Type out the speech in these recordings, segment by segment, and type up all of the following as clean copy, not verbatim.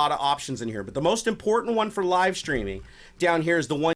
lot of options in here, but the most important one for live streaming down here is the one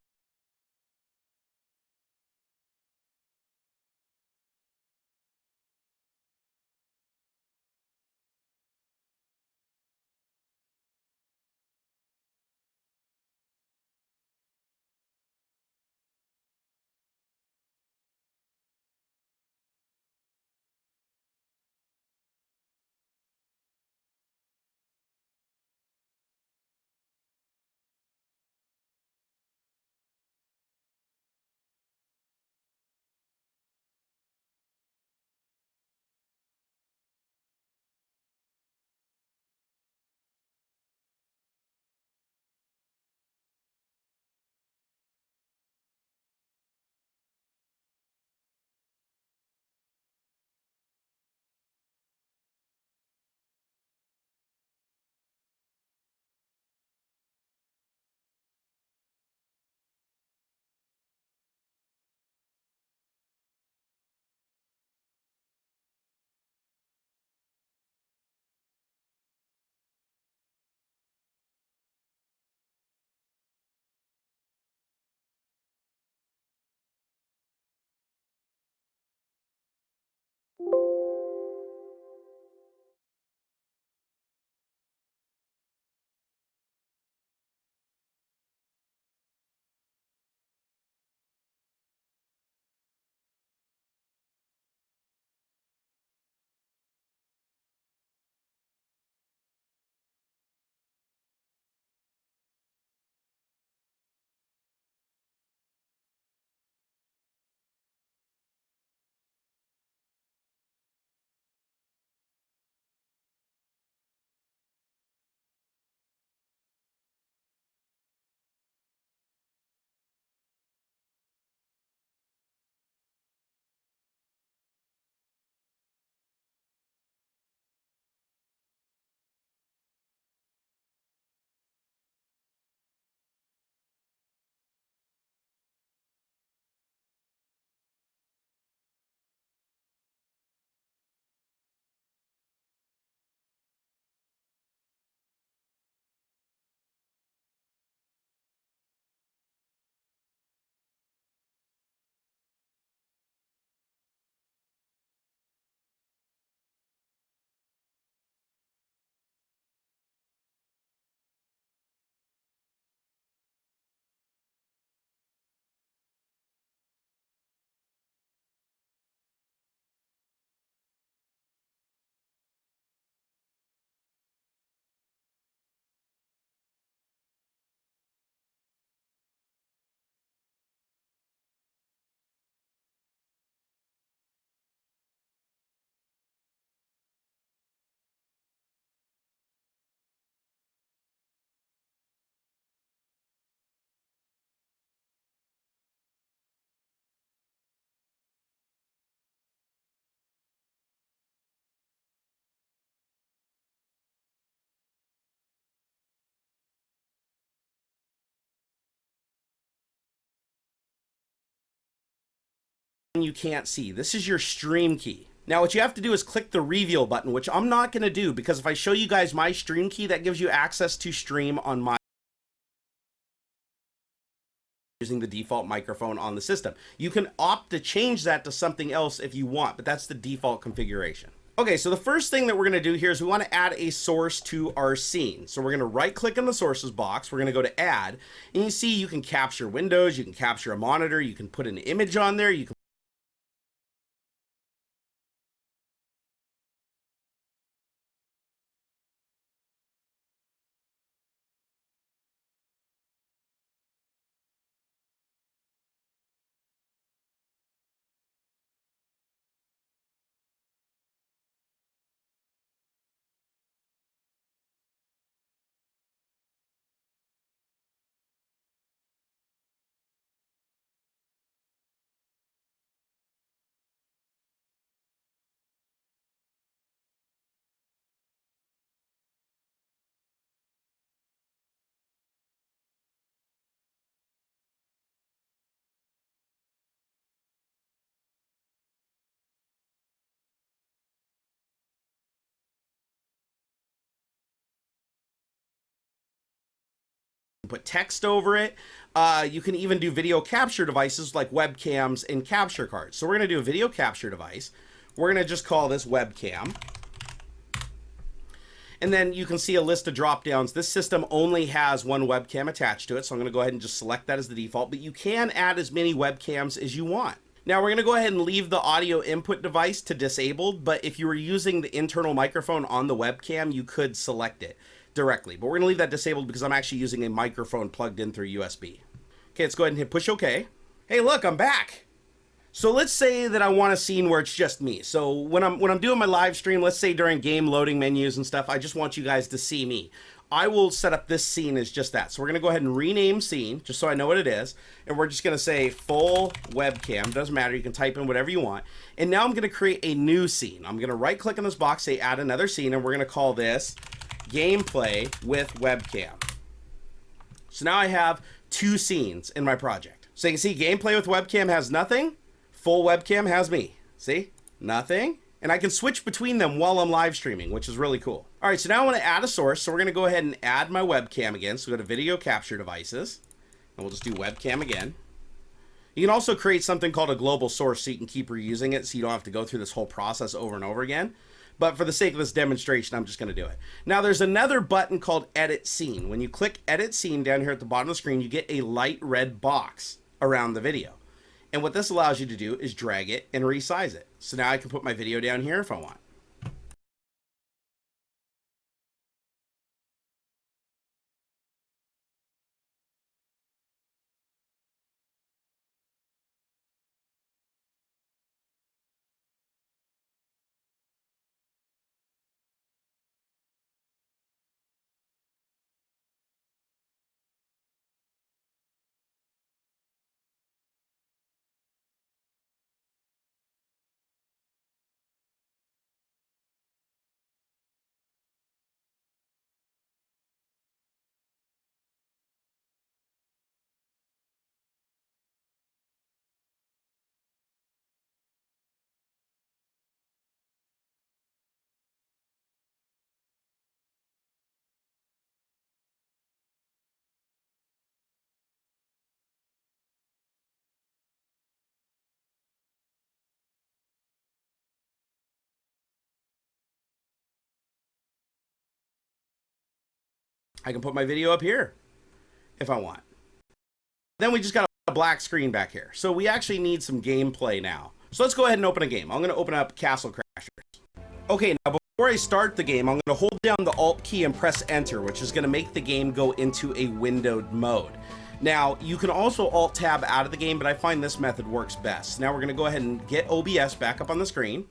you can't see. This is your stream key. Now what you have to do is click the reveal button, which I'm not going to do because if I show you guys my stream key, that gives you access to stream on my using the default microphone on the system. You can opt to change that to something else if you want, but that's the default configuration. Okay, so the first thing that we're going to do here is we want to add a source to our scene. So we're going to right click in the sources box. We're going to go to add, and you see you can capture windows, you can capture a monitor, you can put an image on there, you can put text over it. You can even do video capture devices like webcams and capture cards. So we're going to do a video capture device. We're going to just call this webcam. And then you can see a list of drop downs. This system only has one webcam attached to it, so I'm going to go ahead and just select that as the default, but you can add as many webcams as you want. Now we're going to go ahead and leave the audio input device to disabled, but if you were using the internal microphone on the webcam, you could select it directly. But we're going to leave that disabled because I'm actually using a microphone plugged in through USB. Okay, let's go ahead and hit push OK. Hey, look, I'm back. So let's say that I want a scene where it's just me. So when I'm doing my live stream, let's say during game loading menus and stuff, I just want you guys to see me. I will set up this scene as just that. So we're going to go ahead and rename scene, just so I know what it is. And we're just going to say full webcam. Doesn't matter. You can type in whatever you want. And now I'm going to create a new scene. I'm going to right click on this box, say add another scene, and we're going to call this gameplay with webcam. So now I have two scenes in my project. So you can see gameplay with webcam has nothing. Full webcam has me. See? Nothing. And I can switch between them while I'm live streaming, which is really cool. All right, so now I want to add a source. So we're going to go ahead and add my webcam again. So go to video capture devices, and we'll just do webcam again. You can also create something called a global source so you can keep reusing it so you don't have to go through this whole process over and over again. But for the sake of this demonstration, I'm just going to do it. Now, there's another button called Edit Scene. When you click Edit Scene down here at the bottom of the screen, you get a light red box around the video. And what this allows you to do is drag it and resize it. So now I can put my video down here if I want. I can put my video up here if I want. Then we just got a black screen back here. So we actually need some gameplay now. So let's go ahead and open a game. I'm going to open up Castle Crashers. Okay, now before I start the game, I'm going to hold down the Alt key and press Enter, which is going to make the game go into a windowed mode. Now, you can also Alt Tab out of the game, but I find this method works best. Now we're going to go ahead and get OBS back up on the screen.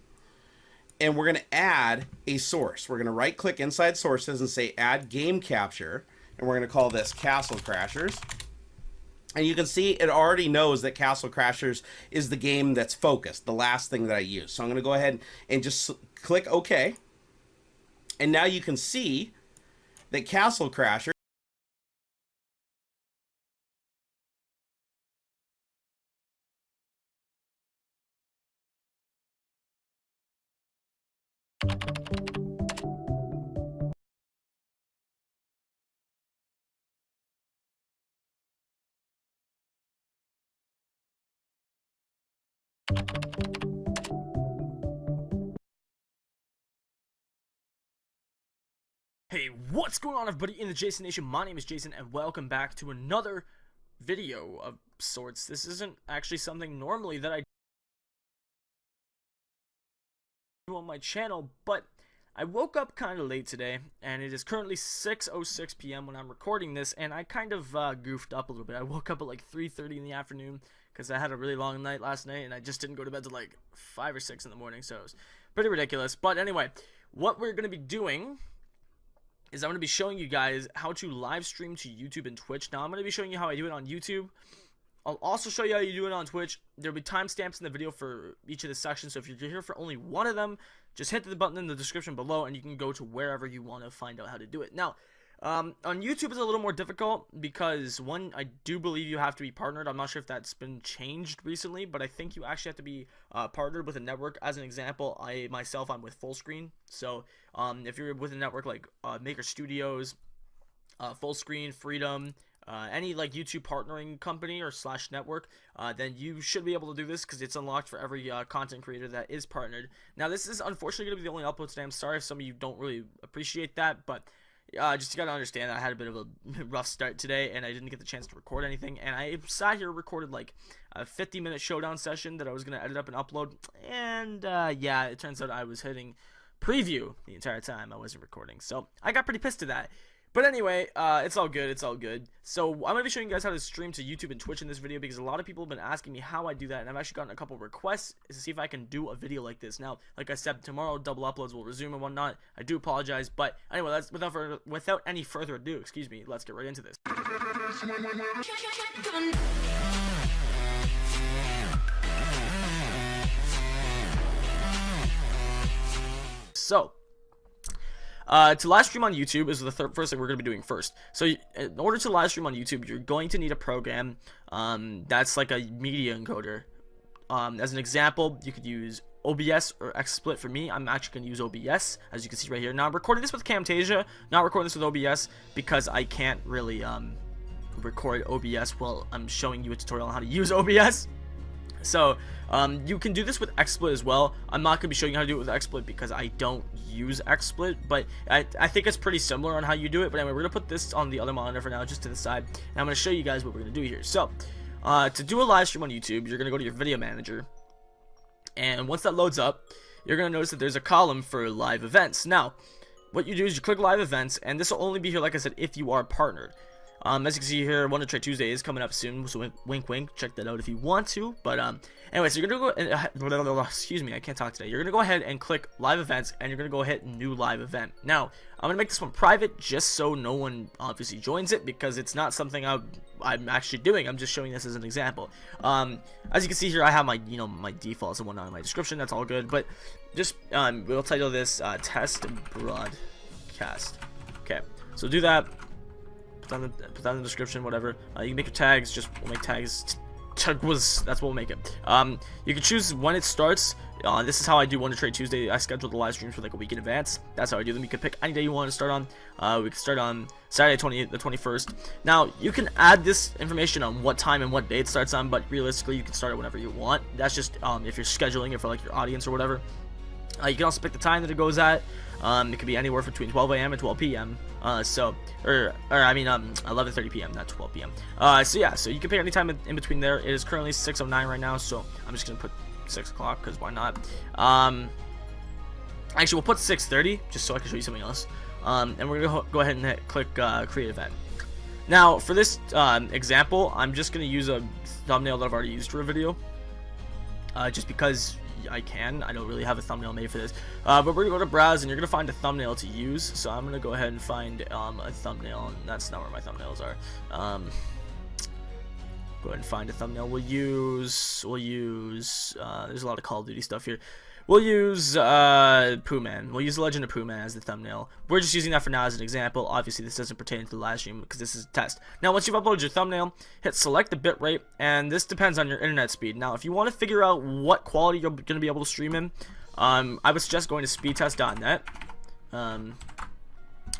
And we're going to add a source. We're going to right click inside sources and say add game capture. And we're going to call this Castle Crashers. And you can see it already knows that Castle Crashers is the game that's focused, the last thing that I use. So I'm going to go ahead and just click OK. And now you can see that Castle Crashers Hey, what's going on, everybody in the Jason Nation? My name is Jason, and welcome back to another video of sorts. This isn't actually something normally that I do on my channel, but I woke up kind of late today, and it is currently 6:06 p.m. when I'm recording this, and I kind of goofed up a little bit. I woke up at like 3:30 in the afternoon because I had a really long night last night, and I just didn't go to bed till like 5 or 6 in the morning, so it was pretty ridiculous. But anyway, what we're going to be doing is I'm going to be showing you guys how to live stream to YouTube and Twitch. Now, I'm going to be showing you how I do it on YouTube. I'll also show you how you do it on Twitch. There'll be timestamps in the video for each of the sections, so if you're here for only one of them, just hit the button in the description below, and you can go to wherever you want to find out how to do it. Now, on YouTube it's a little more difficult because, one, I do believe you have to be partnered. I'm not sure if that's been changed recently, but I think you actually have to be partnered with a network. As an example, I'm with Fullscreen. So if you're with a network like Maker Studios, Fullscreen, Freedom, any like YouTube partnering company or slash network, then you should be able to do this because it's unlocked for every content creator that is partnered. Now this is unfortunately going to be the only upload today. I'm sorry if some of you don't really appreciate that, but just you gotta understand that I had a bit of a rough start today and I didn't get the chance to record anything, and I sat here recorded like a 50-minute showdown session that I was gonna edit up and upload, and yeah, it turns out I was hitting preview the entire time. I wasn't recording, so I got pretty pissed at that. But anyway, it's all good, it's all good. So I'm going to be showing you guys how to stream to YouTube and Twitch in this video because a lot of people have been asking me how I do that, and I've actually gotten a couple requests to see if I can do a video like this. Now, like I said, tomorrow double uploads will resume and whatnot. I do apologize, but anyway, let's without any further ado, excuse me, let's get right into this. So, to live stream on YouTube is the first thing we're going to be doing first. So in order to live stream on YouTube, you're going to need a program that's like a media encoder. As an example, you could use OBS or XSplit. For me, I'm actually going to use OBS, as you can see right here. Now, I'm recording this with Camtasia, not recording this with OBS, because I can't really record OBS while I'm showing you a tutorial on how to use OBS. So, you can do this with XSplit as well. I'm not going to be showing you how to do it with XSplit because I don't use XSplit, but I think it's pretty similar on how you do it. But anyway, we're going to put this on the other monitor for now, just to the side, and I'm going to show you guys what we're going to do here. So, to do a live stream on YouTube, you're going to go to your video manager, and once that loads up, you're going to notice that there's a column for live events. Now, what you do is you click live events, and this will only be here, like I said, if you are partnered. As you can see here, Wonder Trade Tuesday is coming up soon, so wink wink, check that out if you want to. But anyway, so you're gonna go excuse me, I can't talk today. You're gonna go ahead and click live events, and you're gonna go hit new live event. Now, I'm gonna make this one private just so no one obviously joins it, because it's not something I'm actually doing. I'm just showing this as an example. As you can see here, I have my my defaults and whatnot in my description. That's all good, but just we'll title this test broadcast. Okay, so do that. Put that in the description, whatever. You can make your tags. We'll make tags. That's what we'll make it. You can choose when it starts. This is how I do Wonder Trade Tuesday. I schedule the live streams for like a week in advance. That's how I do them. You can pick any day you want to start on. We can start on Saturday the 21st. Now, you can add this information on what time and what day it starts on, but realistically, you can start it whenever you want. That's just if you're scheduling it for like your audience or whatever. You can also pick the time that it goes at. It could be anywhere between 12 a.m. and 12 p.m. I mean 11:30 p.m. not 12 p.m. So yeah, so you can pick any time in between there. It is currently 6:09 right now, so I'm just gonna put 6 o'clock because why not? Actually, we'll put 6:30 just so I can show you something else. And we're gonna go ahead and click create event. Now for this example, I'm just gonna use a thumbnail that I've already used for a video, just because I can. I don't really have a thumbnail made for this, but we're gonna go to browse and you're gonna find a thumbnail to use. So I'm gonna go ahead and find a thumbnail, and that's not where my thumbnails are. Go ahead and find a thumbnail. We'll use there's a lot of Call of Duty stuff here. We'll use Pooh Man. We'll use the Legend of Pooh Man as the thumbnail. We're just using that for now as an example. Obviously, this doesn't pertain to the live stream because this is a test. Now, once you've uploaded your thumbnail, hit select the bitrate, and this depends on your internet speed. Now, if you want to figure out what quality you're going to be able to stream in, I would suggest going to speedtest.net,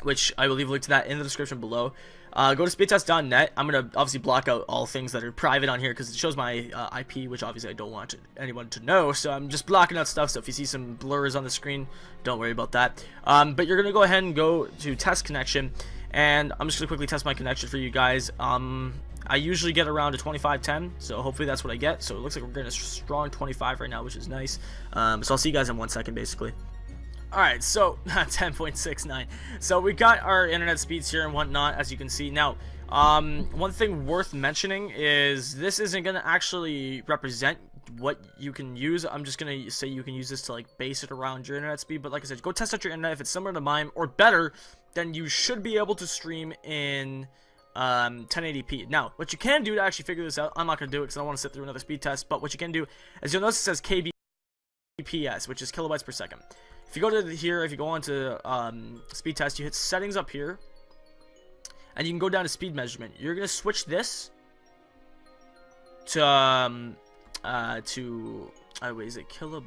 which I will leave a link to that in the description below. Go to speedtest.net. I'm going to obviously block out all things that are private on here because it shows my IP, which obviously I don't want anyone to know. So I'm just blocking out stuff. So if you see some blurs on the screen, don't worry about that. But you're going to go ahead and go to test connection. And I'm just going to quickly test my connection for you guys. I usually get around a 25-10, so hopefully that's what I get. So it looks like we're getting a strong 25 right now, which is nice. So I'll see you guys in 1 second, basically. Alright, so 10.69. So we got our internet speeds here and whatnot, as you can see. Now, one thing worth mentioning is this isn't going to actually represent what you can use. I'm just going to say you can use this to like base it around your internet speed. But like I said, go test out your internet. If it's similar to mine or better, then you should be able to stream in 1080p. Now, what you can do to actually figure this out, I'm not going to do it because I don't want to sit through another speed test. But what you can do is you'll notice it says kbps, which is kilobytes per second. If you go to here, if you go on to speed test, you hit settings up here, and you can go down to speed measurement. You're gonna switch this to wait, is it kilo?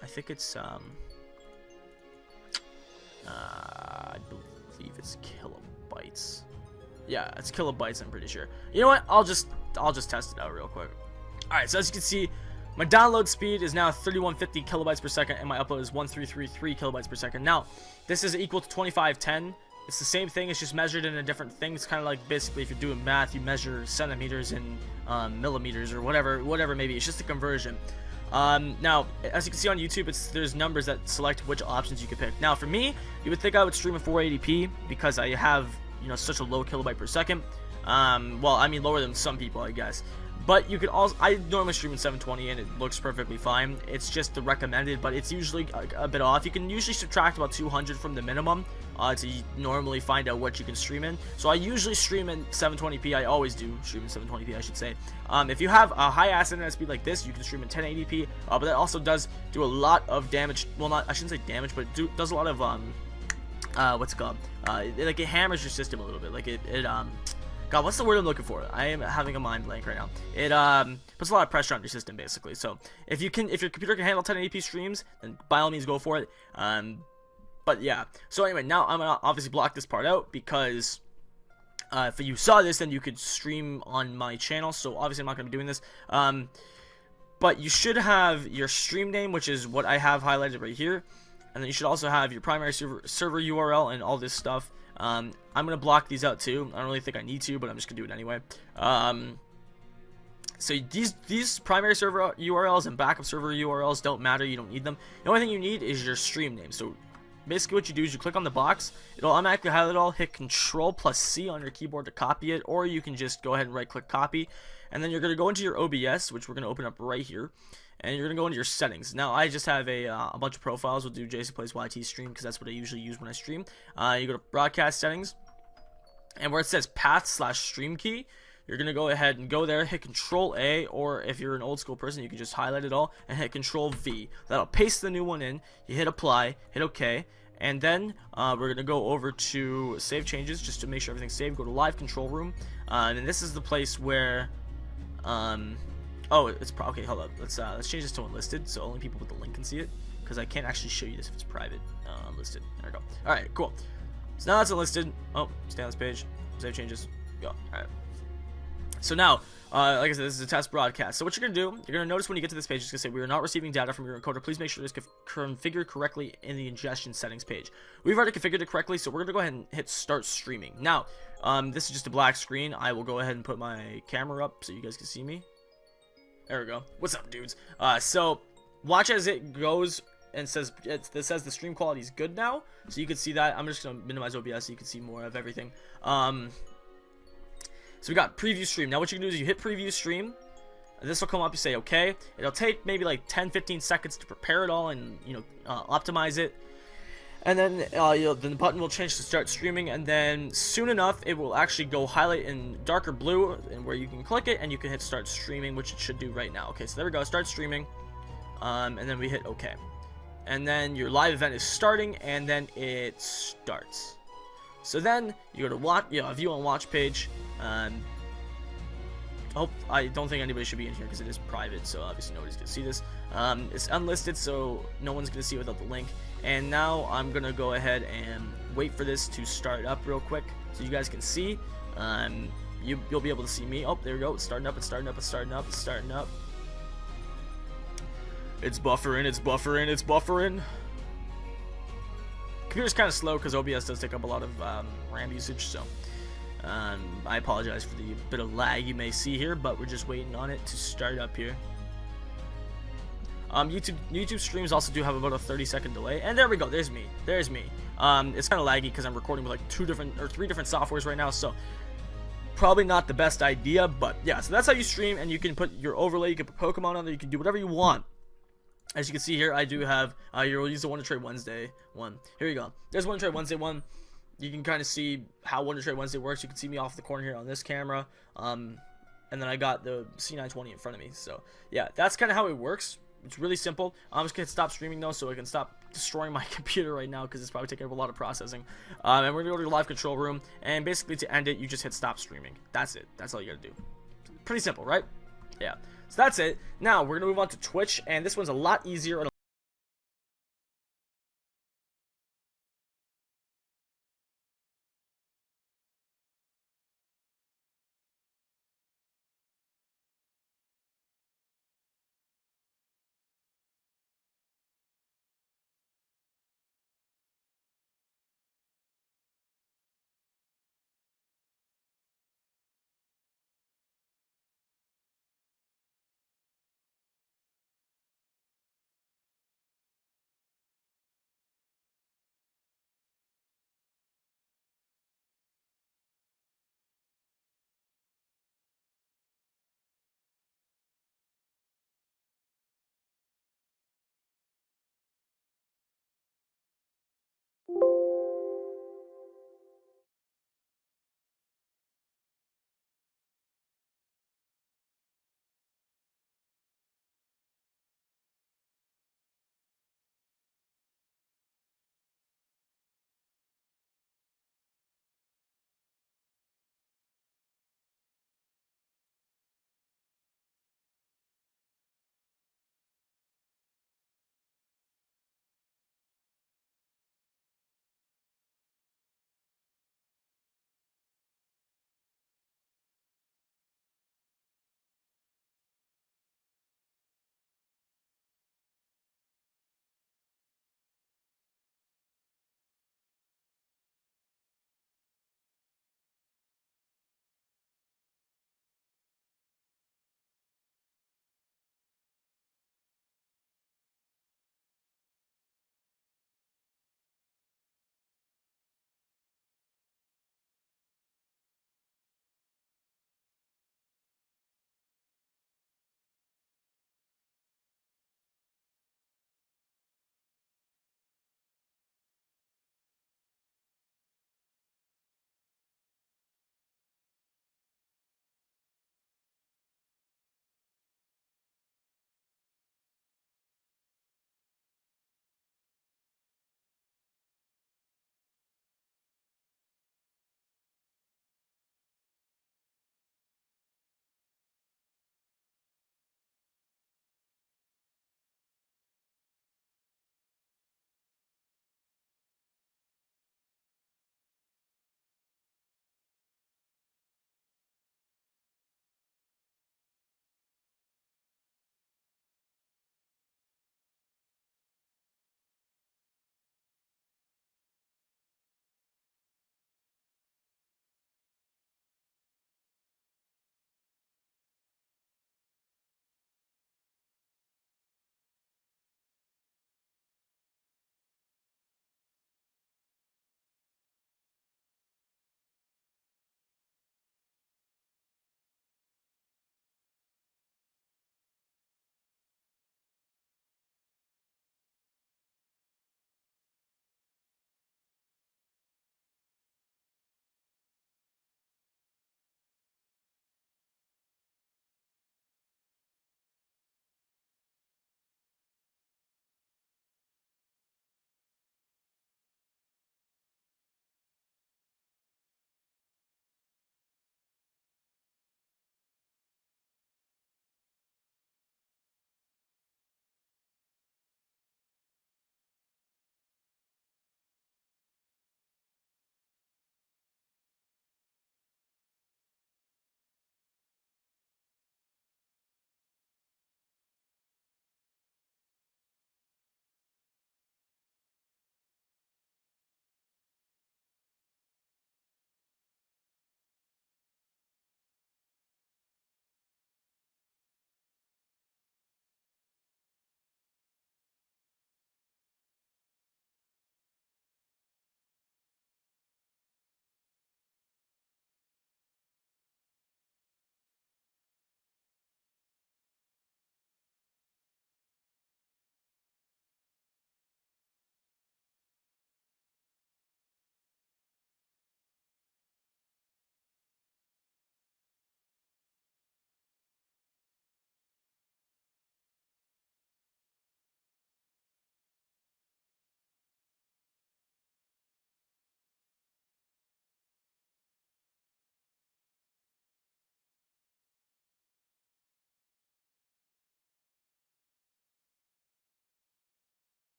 I think it's I believe it's kilobytes. Yeah, it's kilobytes, I'm pretty sure. You know what? I'll just test it out real quick. Alright, so as you can see, my download speed is now 3150 kilobytes per second, and my upload is 1333 kilobytes per second. Now, this is equal to 2510. It's the same thing, it's just measured in a different thing. It's kind of like, basically, if you're doing math, you measure centimeters in millimeters or whatever maybe. It's just a conversion. Now, as you can see on YouTube, there's numbers that select which options you can pick. Now, for me, you would think I would stream in 480p because I have, you know, such a low kilobyte per second. Well, I mean, lower than some people, I guess. But you could also, I normally stream in 720 and it looks perfectly fine. It's just the recommended, but it's usually a bit off. You can usually subtract about 200 from the minimum to normally find out what you can stream in. So I usually stream in 720p. I always do stream in 720p, I should say. If you have a high ass internet speed like this, you can stream in 1080p. But that also does do a lot of damage. Well, I shouldn't say damage, but it does a lot of what's it called? Like it hammers your system a little bit. Like God, what's the word I'm looking for? I am having a mind blank right now. It puts a lot of pressure on your system, basically. So if your computer can handle 1080p streams, then by all means go for it. But yeah. So anyway, now I'm gonna obviously block this part out because if you saw this, then you could stream on my channel. So obviously I'm not gonna be doing this. But you should have your stream name, which is what I have highlighted right here, and then you should also have your primary server URL and all this stuff. I'm gonna block these out too. I don't really think I need to, but I'm just gonna do it anyway. So these primary server URLs and backup server URLs don't matter. You don't need them. The only thing you need is your stream name. So basically what you do is you click on the box. It'll automatically highlight it all. Hit Control+C on your keyboard to copy it, or you can just go ahead and right click copy. And then you're gonna go into your OBS, which we're gonna open up right here. And you're going to go into your settings. Now, I just have a bunch of profiles. We'll do Jason Plays YT Stream because that's what I usually use when I stream. You go to Broadcast Settings. And where it says Path/Stream Key, you're going to go ahead and go there, hit Control-A, or if you're an old school person, you can just highlight it all and hit Control-V. That'll paste the new one in. You hit Apply, hit OK. And then we're going to go over to Save Changes just to make sure everything's saved. Go to Live Control Room. And this is the place where... Oh, it's okay. Hold up. Let's change this to unlisted, so only people with the link can see it. Because I can't actually show you this if it's private. Unlisted. There we go. All right, cool. So now it's unlisted. Oh, stay on this page. Save changes. Go. All right. So now, like I said, this is a test broadcast. So what you're gonna do, you're gonna notice when you get to this page, it's gonna say we are not receiving data from your encoder. Please make sure it's configured correctly in the ingestion settings page. We've already configured it correctly, so we're gonna go ahead and hit start streaming. Now, this is just a black screen. I will go ahead and put my camera up so you guys can see me. There we go. What's up, dudes? So watch as it goes and says it says the stream quality is good now, so you can see that. I'm just gonna minimize OBS so you can see more of everything. So we got preview stream. Now what you can do is you hit preview stream. This will come up. You say okay. It'll take maybe like 10-15 seconds to prepare it all and optimize it. And then then the button will change to start streaming, and then soon enough it will actually go highlight in darker blue, and where you can click it and you can hit start streaming, which it should do right now. Okay, so there we go, start streaming, and then we hit OK, and then your live event is starting, and then it starts. So then you go to watch, view on watch page. I don't think anybody should be in here because it is private, so obviously nobody's gonna see this. It's unlisted, so no one's gonna see it without the link. And now I'm gonna go ahead and wait for this to start up real quick so you guys can see. You'll be able to see me. Oh, there we go. It's starting up. It's starting up. It's starting up. It's starting up. It's buffering. It's buffering. It's buffering. Computer's kind of slow because OBS does take up a lot of RAM usage, so I apologize for the bit of lag you may see here, but we're just waiting on it to start up here. YouTube streams also do have about a 30-second delay, and there we go. There's me. There's me. It's kind of laggy because I'm recording with like 3 different softwares right now, so probably not the best idea. But yeah, so that's how you stream, and you can put your overlay. You can put Pokemon on there. You can do whatever you want. As you can see here, I do have you'll use the Wonder Trade Wednesday one. Here you go. There's Wonder Trade Wednesday one. You can kind of see how Wonder Trade Wednesday works. You can see me off the corner here on this camera. And then I got the C920 in front of me. So yeah, that's kind of how it works. It's really simple. I'm just gonna stop streaming though, so I can stop destroying my computer right now because it's probably taking up a lot of processing. And we're gonna go to the live control room, and basically to end it, you just hit stop streaming. That's it. That's all you gotta do. Pretty simple, right? Yeah. So that's it. Now we're gonna move on to Twitch, and this one's a lot easier.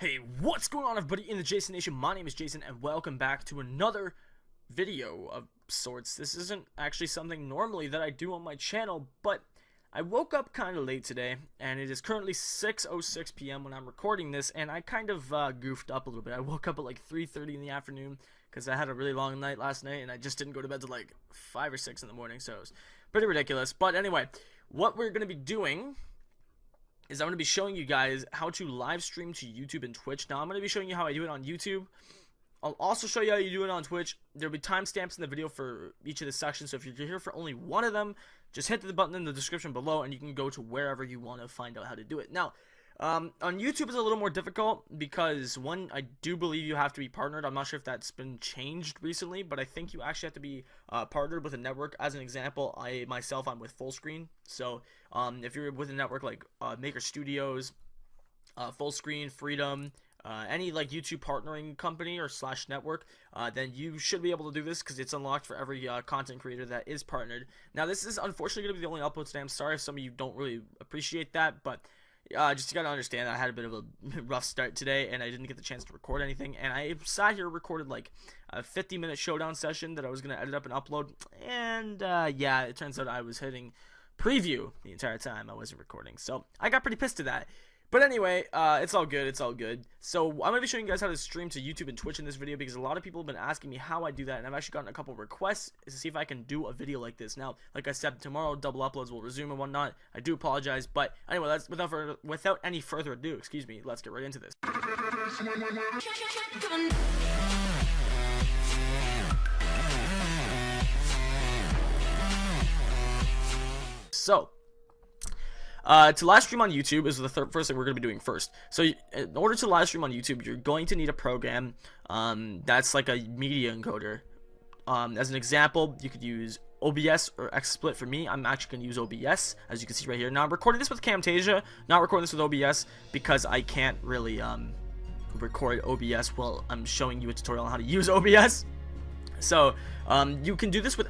Hey, what's going on, everybody in the Jason Nation? My name is Jason, and welcome back to another video of sorts. This isn't actually something normally that I do on my channel, but I woke up kind of late today, and it is currently 6:06 p.m. when I'm recording this, and I kind of goofed up a little bit. I woke up at like 3:30 in the afternoon because I had a really long night last night, and I just didn't go to bed till like 5 or 6 in the morning, so it was pretty ridiculous. But anyway, what we're going to be doing is I'm going to be showing you guys how to live stream to YouTube and Twitch. Now, I'm going to be showing you how I do it on YouTube. I'll also show you how you do it on Twitch. There'll be timestamps in the video for each of the sections, so if you're here for only one of them, just hit the button in the description below, and you can go to wherever you want to find out how to do it. Now, on YouTube it's a little more difficult because, one, I do believe you have to be partnered. I'm not sure if that's been changed recently, but I think you actually have to be partnered with a network. As an example, I'm with Fullscreen. So if you're with a network like Maker Studios, Fullscreen, Freedom, any like YouTube partnering company or / network, then you should be able to do this because it's unlocked for every content creator that is partnered. Now, this is unfortunately going to be the only upload today. I'm sorry if some of you don't really appreciate that, but just you gotta understand that I had a bit of a rough start today, and I didn't get the chance to record anything, and I sat here recorded like a 50-minute showdown session that I was gonna edit up and upload, and yeah, it turns out I was hitting preview the entire time. I wasn't recording, so I got pretty pissed at that. But anyway, it's all good, it's all good. So I'm going to be showing you guys how to stream to YouTube and Twitch in this video because a lot of people have been asking me how I do that, and I've actually gotten a couple requests to see if I can do a video like this. Now, like I said, tomorrow double uploads will resume and whatnot. I do apologize, but anyway, without any further ado, excuse me, let's get right into this. So, to live stream on YouTube is the first thing we're going to be doing first. So in order to live stream on YouTube, you're going to need a program that's like a media encoder. As an example, you could use OBS or XSplit. For me, I'm actually going to use OBS, as you can see right here. Now, I'm recording this with Camtasia, not recording this with OBS, because I can't really record OBS while I'm showing you a tutorial on how to use OBS. So you can do this with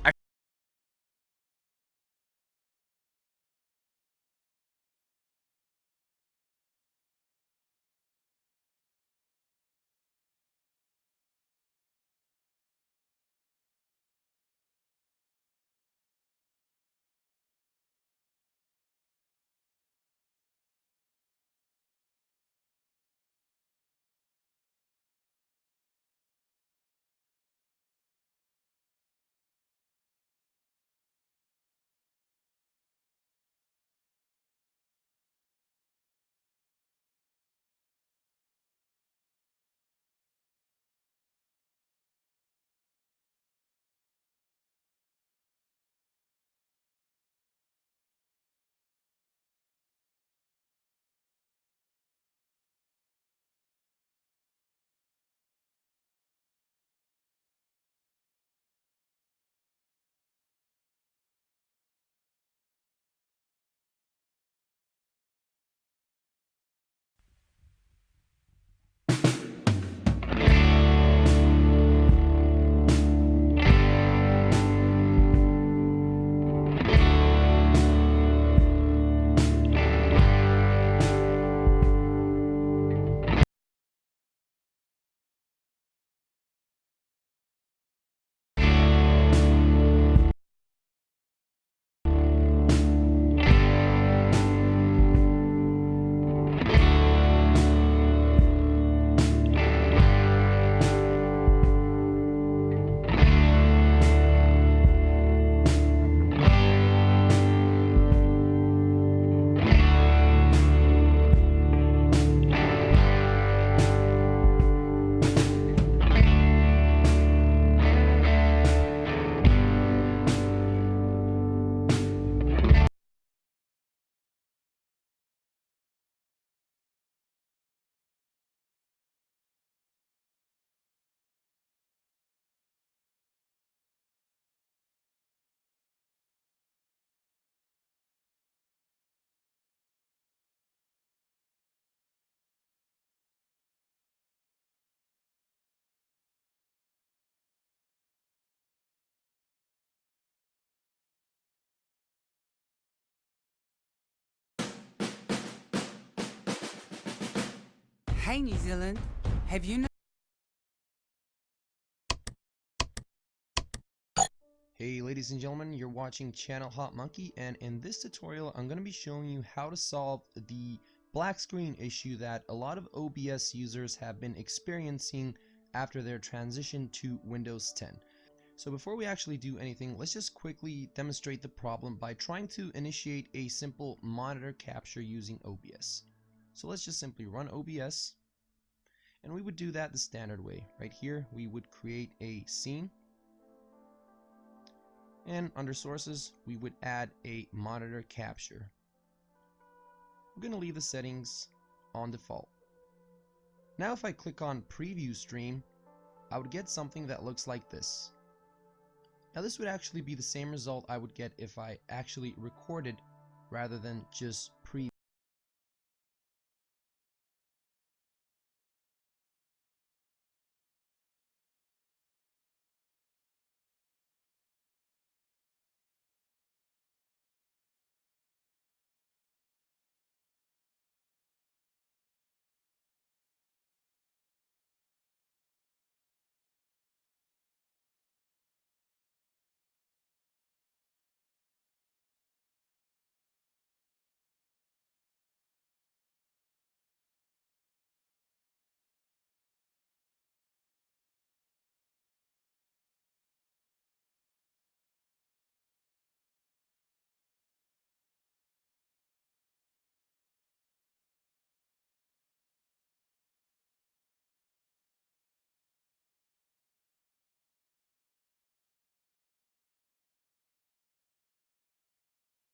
Hey New Zealand, have you Hey ladies and gentlemen, you're watching Channel Hot Monkey, and in this tutorial I'm going to be showing you how to solve the black screen issue that a lot of OBS users have been experiencing after their transition to Windows 10. So before we actually do anything, let's just quickly demonstrate the problem by trying to initiate a simple monitor capture using OBS. So let's just simply run OBS, and we would do that the standard way. Right here we would create a scene, and under sources we would add a monitor capture. I'm going to leave the settings on default. Now if I click on preview stream, I would get something that looks like this. Now this would actually be the same result I would get if I actually recorded rather than just preview.